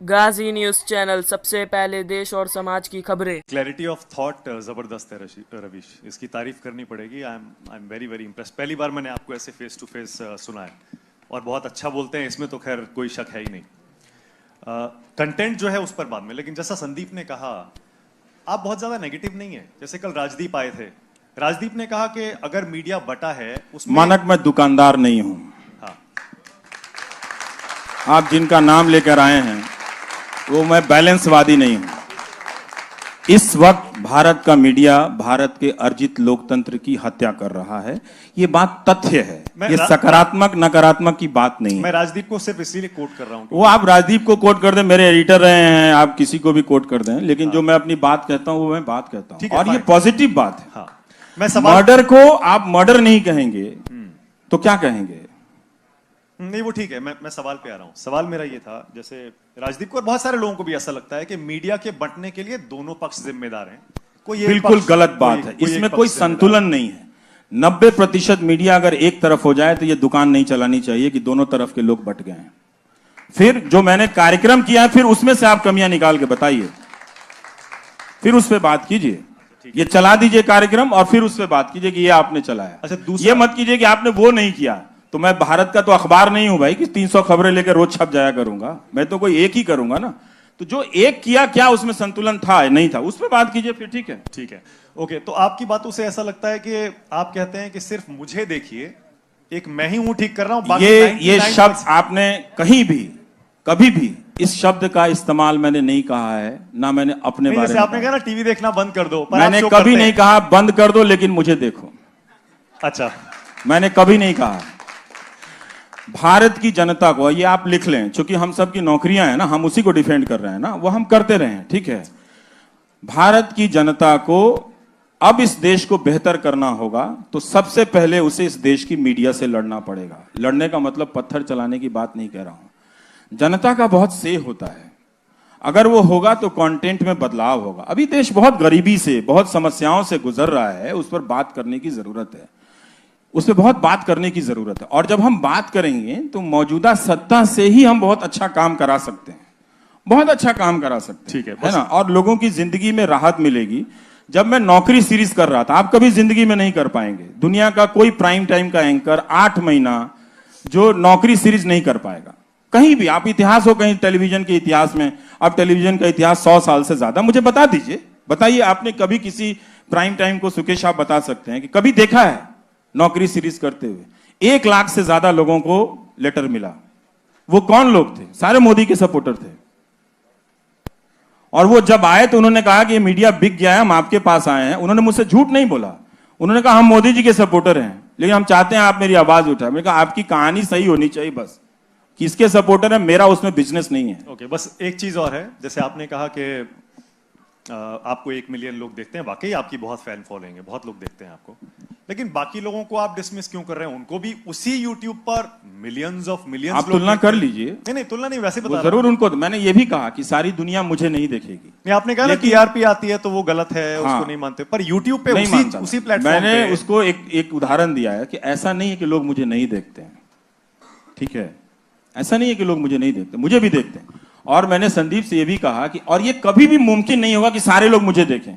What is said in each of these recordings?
गाजी news channel सबसे पहले देश और समाज की खबरें। क्लैरिटी ऑफ थॉट जबरदस्त है रवीश, इसकी तारीफ करनी पड़ेगी। I am very very impress. पहली बार मैंने आपको ऐसे फेस टू फेस सुना है और बहुत अच्छा बोलते हैं, इसमें तो खैर कोई शक है ही नहीं। कंटेंट जो है उस पर बाद में, लेकिन जैसा संदीप ने कहा, आप बहुत ज्यादा नेगेटिव नहीं है। जैसे कल राजदीप आए थे, राजदीप ने कहा कि अगर मीडिया बटा है उसमें मानक मैं दुकानदार नहीं हूं। हाँ, आप जिनका नाम लेकर आए हैं वो मैं बैलेंसवादी नहीं हूं। इस वक्त भारत का मीडिया भारत के अर्जित लोकतंत्र की हत्या कर रहा है। ये बात तथ्य है, ये सकारात्मक नकारात्मक की बात नहीं है। मैं राजदीप को सिर्फ इसीलिए कोट कर रहा हूं। वो आप राजदीप को कोट कर दें, मेरे एडिटर रहे हैं, आप किसी को भी कोट कर दें, लेकिन जो मैं अपनी बात कहता हूं वो मैं बात कहता हूं और ये पॉजिटिव बात है। हाँ, मैं मर्डर को आप मर्डर नहीं कहेंगे तो क्या कहेंगे? नहीं, वो ठीक है। मैं सवाल पे आ रहा हूं। सवाल मेरा ये था, जैसे राजदीप को और बहुत सारे लोगों को भी ऐसा लगता है कि मीडिया के बंटने के लिए दोनों पक्ष जिम्मेदार हैं। कोई बिल्कुल गलत बात है, इसमें कोई संतुलन नहीं है। 90% मीडिया अगर एक तरफ हो जाए तो ये दुकान नहीं चलानी चाहिए कि दोनों तरफ के लोग बट गए हैं। फिर जो मैंने कार्यक्रम किया है, फिर उसमें से आप कमियां निकाल के बताइए, फिर उस पर बात कीजिए। ये चला दीजिए कार्यक्रम और फिर उस पर बात कीजिए कि ये आपने चलाया। अच्छा, ये मत कीजिए कि आपने वो नहीं किया। तो मैं भारत का तो अखबार नहीं हूं भाई कि 300 खबरें लेकर रोज छप जाया करूंगा। मैं तो कोई एक ही करूंगा ना। तो जो एक किया, क्या उसमें संतुलन था नहीं था, उस पर बात कीजिए फिर। ठीक है, ठीक है, ओके। तो आपकी बातों से ऐसा लगता है कि आप कहते हैं कि सिर्फ मुझे देखिए, एक मैं ही हूं ठीक कर रहा हूं। ये शब्द आपने कहीं भी कभी भी इस शब्द का इस्तेमाल मैंने नहीं कहा है, ना मैंने अपने बारे में। आपने कहा ना टीवी देखना बंद कर दो, मैंने कभी नहीं कहा बंद कर दो, लेकिन मुझे देखो। अच्छा, मैंने कभी नहीं कहा। भारत की जनता को, ये आप लिख लें, क्योंकि हम सब की नौकरियां हैं ना, हम उसी को डिफेंड कर रहे हैं ना, वो हम करते रहे हैं, ठीक है। भारत की जनता को अब इस देश को बेहतर करना होगा तो सबसे पहले उसे इस देश की मीडिया से लड़ना पड़ेगा। लड़ने का मतलब पत्थर चलाने की बात नहीं कह रहा हूं। जनता का बहुत से होता है, अगर वो होगा तो कंटेंट में बदलाव होगा। अभी देश बहुत गरीबी से, बहुत समस्याओं से गुजर रहा है, उस पर बात करने की जरूरत है, उस पर बहुत बात करने की जरूरत है। और जब हम बात करेंगे तो मौजूदा सत्ता से ही हम बहुत अच्छा काम करा सकते हैं, बहुत अच्छा काम करा सकते हैं, ठीक है ना। और लोगों की जिंदगी में राहत मिलेगी। जब मैं नौकरी सीरीज कर रहा था, आप कभी जिंदगी में नहीं कर पाएंगे, दुनिया का कोई प्राइम टाइम का एंकर 8 महीना जो नौकरी सीरीज नहीं कर पाएगा कहीं भी। आप इतिहास हो कहीं टेलीविजन के इतिहास में, अब टेलीविजन का इतिहास 100 साल से ज्यादा, मुझे बता दीजिए, बताइए आपने कभी किसी प्राइम टाइम को, सुकेश आप बता सकते हैं कि कभी देखा है नौकरी सीरीज करते हुए? 1 लाख से ज्यादा लोगों को लेटर मिला। वो कौन लोग थे? सारे मोदी के सपोर्टर थे। और वो जब आए तो उन्होंने कहा कि ये मीडिया बिक गया है, हम आपके पास आए हैं। उन्होंने मुझसे झूठ नहीं बोला, उन्होंने कहा हम मोदी जी के सपोर्टर हैं, लेकिन हम चाहते हैं आप मेरी आवाज उठाएं। मैंने कहा आपकी कहानी सही होनी चाहिए, बस किसके सपोर्टर है, मेरा उसमें बिजनेस नहीं है। ओके, बस एक चीज और है। जैसे आपने कहा कि आपको 1 मिलियन लोग देखते हैं, वाकई आपकी बहुत फैन फॉलोइंग है, बहुत लोग देखते हैं आपको, लेकिन बाकी लोगों को आप डिसमिस क्यों कर रहे हैं? उनको भी उसी यूट्यूब पर मिलियंस ऑफ मिलियंस आप तुलना कर लीजिए। नहीं, तुलना नहीं, वैसे बता जरूर उनको। मैंने ये भी कहा कि सारी दुनिया मुझे नहीं देखेगी। नहीं, आपने कहा ना टीआरपी आती है तो वो गलत है, हाँ, उसको नहीं मानते, पर यूट्यूब पे उसी प्लेटफॉर्म मैंने उसको एक उदाहरण दिया है कि ऐसा नहीं है कि लोग मुझे नहीं देखते हैं, ठीक है, ऐसा नहीं है कि लोग मुझे नहीं देखते, मुझे भी देखते हैं। और मैंने संदीप से यह भी कहा कि और ये कभी भी मुमकिन नहीं होगा कि सारे लोग मुझे देखें,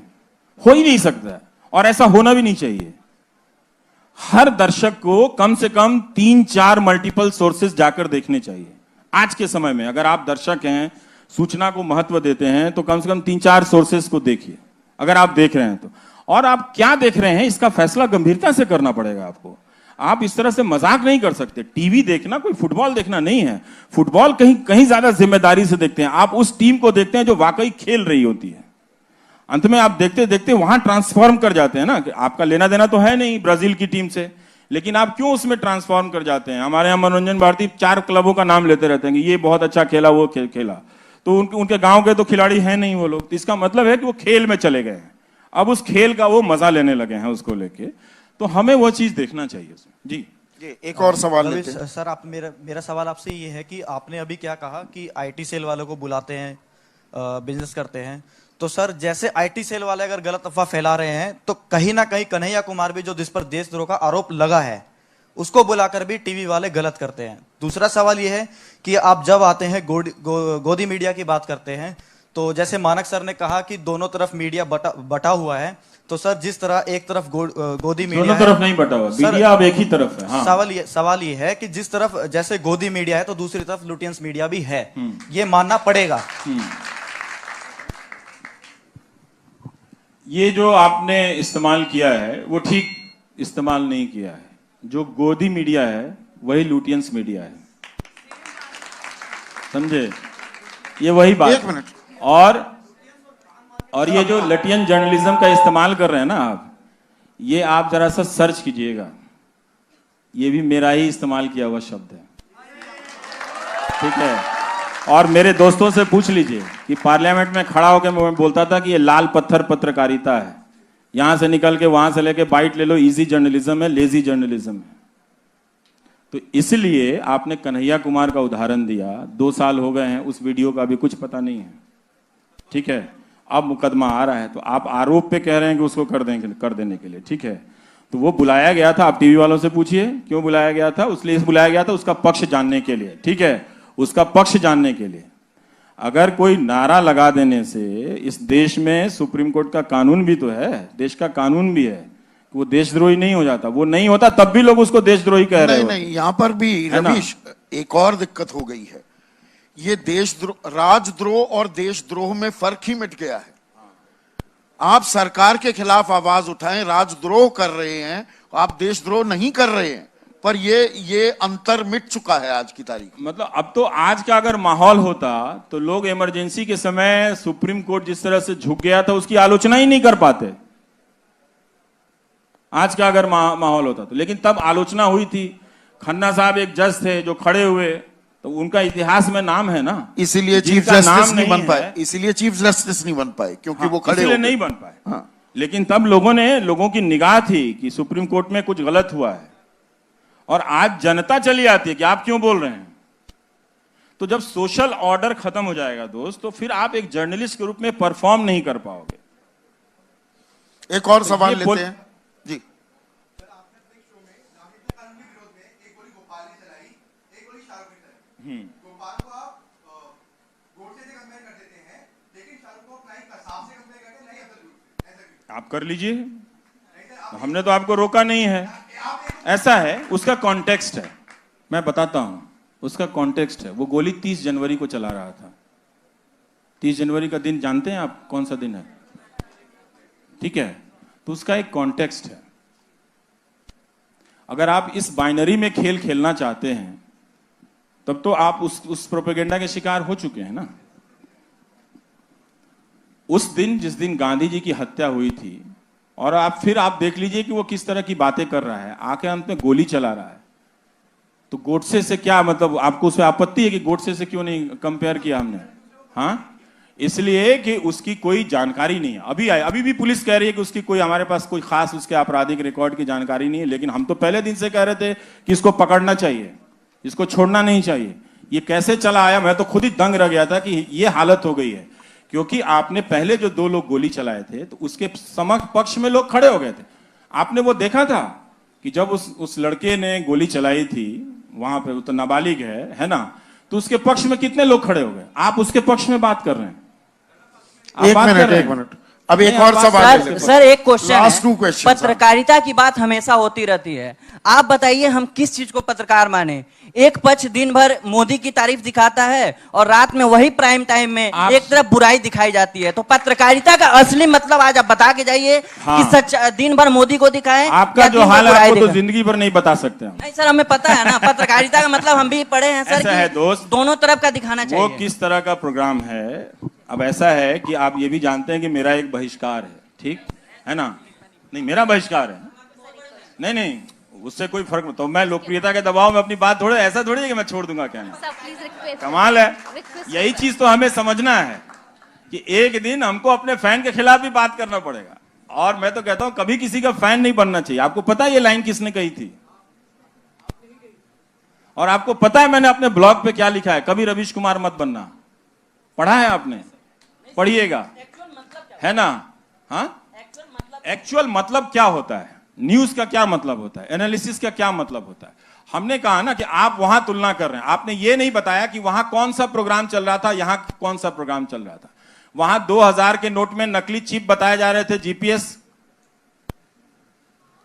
हो ही नहीं सकता, और ऐसा होना भी नहीं चाहिए। हर दर्शक को कम से कम 3-4 मल्टीपल सोर्सेज जाकर देखने चाहिए। आज के समय में अगर आप दर्शक हैं, सूचना को महत्व देते हैं, तो कम से कम 3-4 सोर्सेज को देखिए, अगर आप देख रहे हैं तो। और आप क्या देख रहे हैं इसका फैसला गंभीरता से करना पड़ेगा आपको। आप इस तरह से मजाक नहीं कर सकते। टीवी देखना कोई फुटबॉल देखना नहीं है। फुटबॉल कहीं कहीं ज्यादा जिम्मेदारी से देखते हैं। आप उस टीम को देखते हैं जो वाकई खेल रही होती है। अंत में आप देखते देखते वहां ट्रांसफॉर्म कर जाते हैं ना, कि आपका लेना देना तो है नहीं ब्राजील की टीम से, लेकिन आप क्यों उसमें ट्रांसफॉर्म कर जाते हैं? हमारे यहाँ मनोरंजन भारती 4 क्लबों का नाम लेते रहते हैं कि ये बहुत अच्छा खेला, वो खेला, तो उनके गांव के तो खिलाड़ी हैं नहीं वो लोग। तो इसका मतलब है कि वो खेल में चले गए हैं, अब उस खेल का वो मजा लेने लगे हैं उसको लेके। तो हमें वो चीज देखना चाहिए जी। एक और सवाल लेते हैं सर। आप मेरा सवाल आपसे ये है कि आपने अभी क्या कहा कि आईटी सेल वालों को बुलाते हैं, बिजनेस करते हैं, तो सर जैसे आईटी सेल वाले अगर गलत अफवाह फैला रहे हैं तो कहीं ना कहीं कन्हैया कुमार भी, जो जिस पर देशद्रोह का आरोप लगा है, उसको बुलाकर भी टीवी वाले गलत करते हैं। दूसरा सवाल यह है कि आप जब आते हैं गोदी मीडिया की बात करते हैं, तो जैसे मानक सर ने कहा कि दोनों तरफ मीडिया बटा हुआ है, तो सर जिस तरह एक तरफ गोदी मीडिया दोनों तरफ नहीं बटा हुआ, मीडिया अब एक ही तरफ है। हाँ। सवाल ये है कि जिस तरफ जैसे गोदी मीडिया है तो दूसरी तरफ लुटियंस मीडिया भी है, ये मानना पड़ेगा। ये जो आपने इस्तेमाल किया है वो ठीक इस्तेमाल नहीं किया है। जो गोदी मीडिया है वही लुटियंस मीडिया है, समझे? ये वही बात एक मिनट। और ये जो लटियन जर्नलिज्म का इस्तेमाल कर रहे हैं ना आप, ये आप जरा सा सर्च कीजिएगा, ये भी मेरा ही इस्तेमाल किया हुआ शब्द है, ठीक है? और मेरे दोस्तों से पूछ लीजिए कि पार्लियामेंट में खड़ा होकर मैं बोलता था कि ये लाल पत्थर पत्रकारिता है, यहां से निकल के वहां से लेके बाइट ले लो, इजी जर्नलिज्म है, लेजी जर्नलिज्म है। तो इसलिए आपने कन्हैया कुमार का उदाहरण दिया, 2 साल हो गए हैं, उस वीडियो का भी कुछ पता नहीं है, ठीक है? अब मुकदमा आ रहा है तो आप आरोप पे कह रहे हैं कि उसको कर देने के लिए, ठीक है? तो वो बुलाया गया था, आप टीवी वालों से पूछिए क्यों बुलाया गया था। उसलिए बुलाया गया था उसका पक्ष जानने के लिए, ठीक है? उसका पक्ष जानने के लिए। अगर कोई नारा लगा देने से, इस देश में सुप्रीम कोर्ट का कानून भी तो है, देश का कानून भी है, वो देशद्रोही नहीं हो जाता। वो नहीं होता तब भी लोग उसको देशद्रोही कह रहे हैं। नहीं, यहाँ पर भी रवीश एक और दिक्कत हो गई है। ये देशद्रोह, राजद्रोह और देशद्रोह में फर्क ही मिट गया है। आप सरकार के खिलाफ आवाज उठाएं, राजद्रोह कर रहे हैं, आप देशद्रोह नहीं कर रहे हैं, पर ये अंतर मिट चुका है आज की तारीख में। मतलब अब तो आज का अगर माहौल होता तो लोग इमरजेंसी के समय सुप्रीम कोर्ट जिस तरह से झुक गया था उसकी आलोचना ही नहीं कर पाते, आज का अगर माहौल होता तो। लेकिन तब आलोचना हुई थी। खन्ना साहब एक जज थे जो खड़े हुए, तो उनका इतिहास में नाम है ना, इसीलिए चीफ जस्टिस नहीं बन पाए, इसीलिए चीफ जस्टिस नहीं बन पाए, क्योंकि वो खड़े इसलिए नहीं बन पाए। हाँ। लेकिन तब लोगों की निगाह थी कि सुप्रीम कोर्ट में कुछ गलत हुआ है, और आज जनता चली आती है कि आप क्यों बोल रहे हैं। तो जब सोशल ऑर्डर खत्म हो जाएगा दोस्त, तो फिर आप एक जर्नलिस्ट के रूप में परफॉर्म नहीं कर पाओगे। एक और सवाल लेते हैं जी। आप कर लीजिए, हमने तो आपको रोका नहीं है। ऐसा है, उसका कॉन्टेक्स्ट है, मैं बताता हूं उसका कॉन्टेक्स्ट है। वो गोली 30 जनवरी को चला रहा था। 30 जनवरी का दिन जानते हैं आप कौन सा दिन है? ठीक है, तो उसका एक कॉन्टेक्स्ट है। अगर आप इस बाइनरी में खेल खेलना चाहते हैं तब तो आप उस प्रोपेगेंडा के शिकार हो चुके हैं ना। उस दिन, जिस दिन गांधी जी की हत्या हुई थी, और आप देख लीजिए कि वो किस तरह की बातें कर रहा है, आके अंत में गोली चला रहा है। तो गोडसे से क्या मतलब, आपको उसमें आपत्ति है कि गोडसे से क्यों नहीं कंपेयर किया हमने? हाँ, इसलिए कि उसकी कोई जानकारी नहीं है। अभी भी पुलिस कह रही है कि उसकी कोई, हमारे पास कोई खास उसके आपराधिक रिकॉर्ड की जानकारी नहीं है। लेकिन हम तो पहले दिन से कह रहे थे कि इसको पकड़ना चाहिए, इसको छोड़ना नहीं चाहिए। ये कैसे चला आया, मैं तो खुद ही दंग रह गया था कि ये हालत हो गई है। क्योंकि आपने पहले जो 2 लोग गोली चलाए थे तो उसके समक्ष पक्ष में लोग खड़े हो गए थे। आपने वो देखा था कि जब उस लड़के ने गोली चलाई थी वहां पे, तो नाबालिग है ना, तो उसके पक्ष में कितने लोग खड़े हो गए? आप उसके पक्ष में बात कर रहे हैं। एक मिनट अब एक और सवाल सर एक क्वेश्चन लास्ट 2 है। क्वेश्चन। पत्रकारिता की बात हमेशा होती रहती है, आप बताइए हम किस चीज को पत्रकार माने? एक पक्ष दिन भर मोदी की तारीफ दिखाता है और रात में वही प्राइम टाइम में एक तरफ बुराई दिखाई जाती है। तो पत्रकारिता का असली मतलब आज आप बता के जाइए। हाँ। कि सच दिन भर मोदी को दिखाएं। आपका जो हाल है आपको तो जिंदगी भर नहीं बता सकते हम। नहीं सर, हमें पता है ना, पत्रकारिता का मतलब हम भी पढ़े हैं सर। है दोस्त, दोनों तरफ का दिखाना चाहिए। वो किस तरह का प्रोग्राम है। अब ऐसा है कि आप ये भी जानते हैं कि मेरा एक बहिष्कार है, ठीक है ना? नहीं, मेरा बहिष्कार है, नहीं उससे कोई फर्क नहीं। तो मैं लोकप्रियता के दबाव में अपनी बात थोड़े, ऐसा थोड़ी है कि मैं छोड़ दूंगा। क्या कमाल है, यही चीज तो हमें समझना है कि एक दिन हमको अपने फैन के खिलाफ भी बात करना पड़ेगा। और मैं तो कहता हूं कभी किसी का फैन नहीं बनना चाहिए। आपको पता है ये लाइन किसने कही थी? और आपको पता है मैंने अपने ब्लॉग पे क्या लिखा है? कभी रवीश कुमार मत बनना। पढ़ा है आपने? पढ़िएगा, है ना? हाँ, एक्चुअल मतलब क्या होता है? न्यूज का क्या मतलब होता है, एनालिसिस का क्या मतलब होता है। हमने कहा ना कि आप वहां तुलना कर रहे हैं, आपने ये नहीं बताया कि वहां कौन सा प्रोग्राम चल रहा था, यहां कौन सा प्रोग्राम चल रहा था। वहां 2000 के नोट में नकली चिप बताए जा रहे थे, जीपीएस,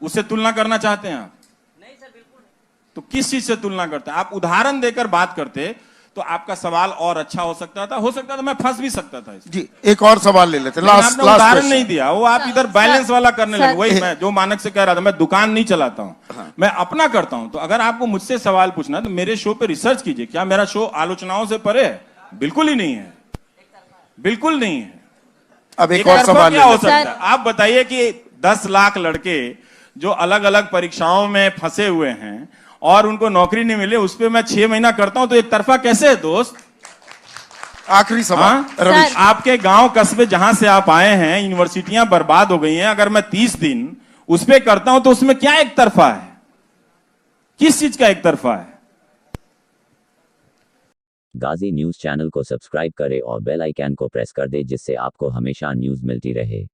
उससे तुलना करना चाहते हैं आप? नहीं सर, बिल्कुल तो किस चीज से तुलना करते हैं? आप उदाहरण देकर बात करते तो आपका सवाल और अच्छा हो सकता था मैं फंस भी सकता था इसमें। जी, एक और सवाल ले लेते हैं। लेकिन लास्ट आपने उदाहरण नहीं क्वेश्चन। दिया, वो आप इधर बैलेंस वाला करने लगे। वही मैं जो मानक से कह रहा था, मैं दुकान नहीं चलाता हूं, मैं अपना करता हूं। तो अगर आपको मुझसे सवाल पूछना है तो मेरे शो पे रिसर्च कीजिए। क्या मेरा शो आलोचनाओं से परे है? बिल्कुल ही नहीं है, बिल्कुल नहीं है। अब एक और तरफा सवाल क्या ले हो लेते हैं। सकता है? आप बताइए कि 10 लाख लड़के जो अलग अलग परीक्षाओं में फंसे हुए हैं और उनको नौकरी नहीं मिले, उस पर मैं 6 महीना करता हूं, तो एक तरफा कैसे है दोस्त? आखिरी सवाल रवीश। आपके गांव कस्बे जहां से आप आए हैं, यूनिवर्सिटियां बर्बाद हो गई हैं, अगर मैं 30 दिन उस पे करता हूं तो उसमें क्या एक तरफा है? किस चीज का एक तरफा है? गाजी न्यूज चैनल को सब्सक्राइब करें और बेल आइकन को प्रेस कर दें, जिससे आपको हमेशा न्यूज मिलती रहे।